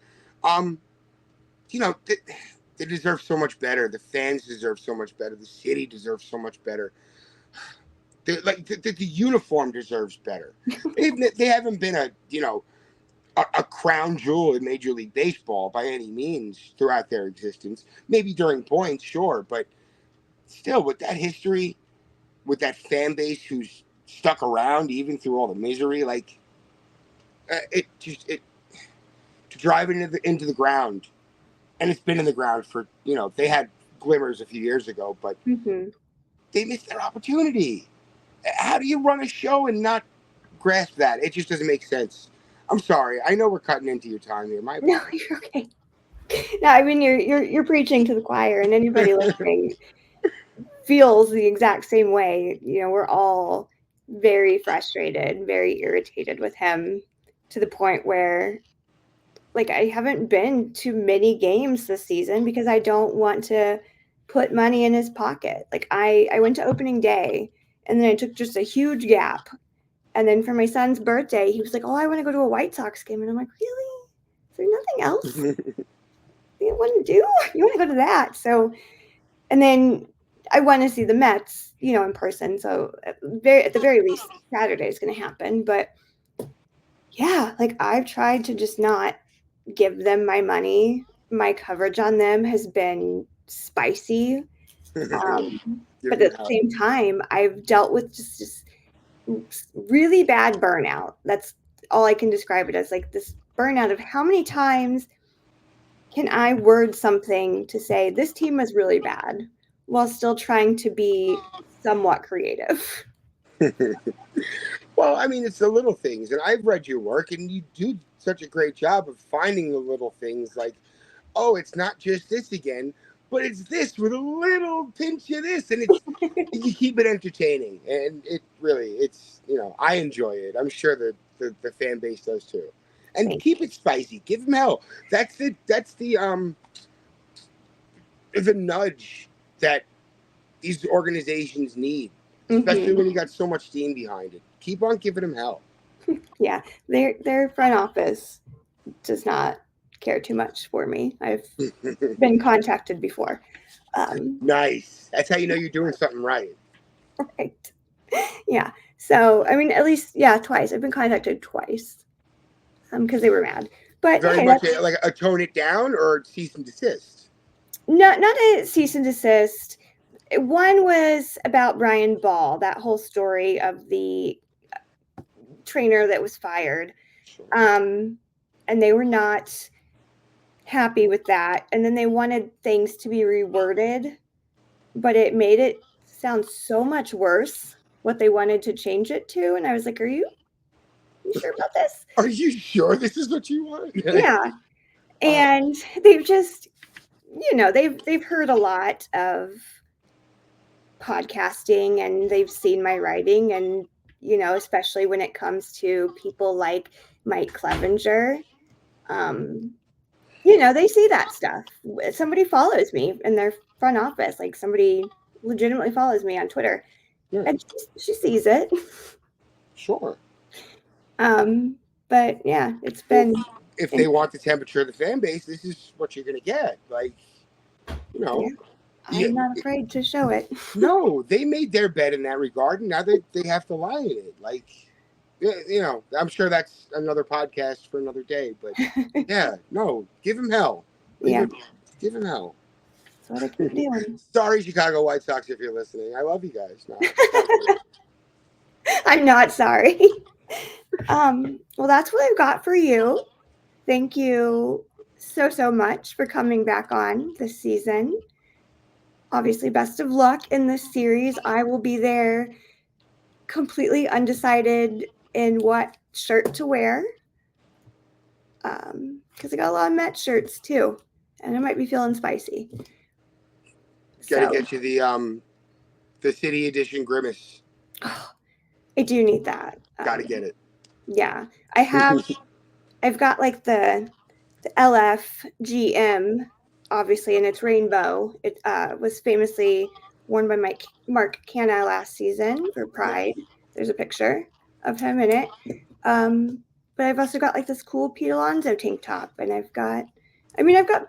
They deserve so much better. The fans deserve so much better. The city deserves so much better. The uniform deserves better. They haven't been a crown jewel in Major League Baseball by any means throughout their existence. Maybe during points, sure, but still, with that history, with that fan base who's stuck around even through all the misery, like to drive it into the ground. And it's been in the ground for, they had glimmers a few years ago, but they missed their opportunity. How do you run a show and not grasp that? It just doesn't make sense. I'm sorry. I know we're cutting into your time here. No, you're okay. No, I mean, you're preaching to the choir, and anybody listening feels the exact same way. We're all very frustrated, very irritated with him, to the point where like I haven't been to many games this season because I don't want to put money in his pocket. Like I went to opening day and then I took just a huge gap. And then for my son's birthday, he was like, oh, I want to go to a White Sox game. And I'm like, really? Is there nothing else you want to do? You want to go to that? So, and then I want to see the Mets, in person. So at the very least, Saturday is going to happen. But yeah, like I've tried to just not give them my money. My coverage on them has been spicy. But at the same time, I've dealt with just really bad burnout. That's all I can describe it as, like this burnout of how many times can I word something to say this team was really bad while still trying to be somewhat creative. Well, I mean, it's the little things, and I've read your work, and you do such a great job of finding the little things like, oh, it's not just this again, but it's this with a little pinch of this, and you keep it entertaining, and it's I enjoy it. I'm sure the fan base does too, and keep it spicy. Give them hell. That's the nudge that these organizations need, especially when you got so much steam behind it. Keep on giving them hell. Yeah, their front office does not care too much for me. I've been contacted before. Nice. That's how you know you're doing something right. Right. Yeah. So, I mean, at least, yeah, twice. I've been contacted twice because they were mad. But Very hey, much that's like a tone it down or cease and desist. not a cease and desist. One was about Brian Ball, that whole story of the trainer that was fired. Sure. And they were not happy with that. And then they wanted things to be reworded, but it made it sound so much worse what they wanted to change it to. And I was like, are you sure about this? Are you sure this is what you want? Yeah. And they've just, they've heard a lot of podcasting and they've seen my writing, and especially when it comes to people like Mike Clevenger, they see that stuff. Somebody follows me in their front office, like somebody legitimately follows me on Twitter, Yeah. and she sees it. Sure. But yeah, it's been. If they want the temperature of the fan base, this is what you're going to get. Like, Yeah, I'm not afraid to show it. No, they made their bed in that regard, and now they have to lie in it. Like, I'm sure that's another podcast for another day. But yeah, no, give him hell. Yeah, give him hell. That's what I keep doing. Sorry, Chicago White Sox, if you're listening. I love you guys. No, I'm not sorry. Well, that's what I've got for you. Thank you so much for coming back on this season. Obviously, best of luck in this series. I will be there completely undecided in what shirt to wear. Because I got a lot of Met shirts too. And I might be feeling spicy. Gotta get you the City Edition Grimace. Oh, I do need that. Gotta get it. Yeah. I've got like the LFGM, obviously, and it's rainbow. It was famously worn by Mark Canha last season for Pride. There's a picture of him in it. But I've also got like this cool Pete Alonso tank top, and I've got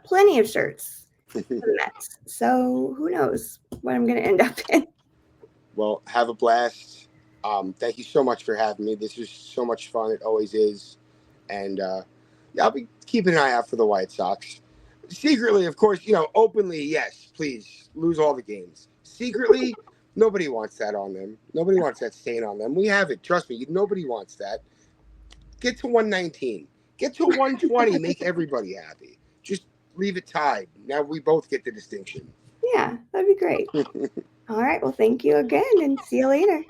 plenty of shirts for the Mets. So who knows what I'm going to end up in. Well, have a blast. Thank you so much for having me. This was so much fun. It always is. And I'll be keeping an eye out for the White Sox. Secretly, of course, openly, yes, please lose all the games. Secretly, nobody wants that on them. Nobody wants that stain on them. We have it. Trust me, nobody wants that. Get to 119. Get to 120. Make everybody happy. Just leave it tied. Now we both get the distinction. Yeah, that'd be great. All right. Well, thank you again, and see you later.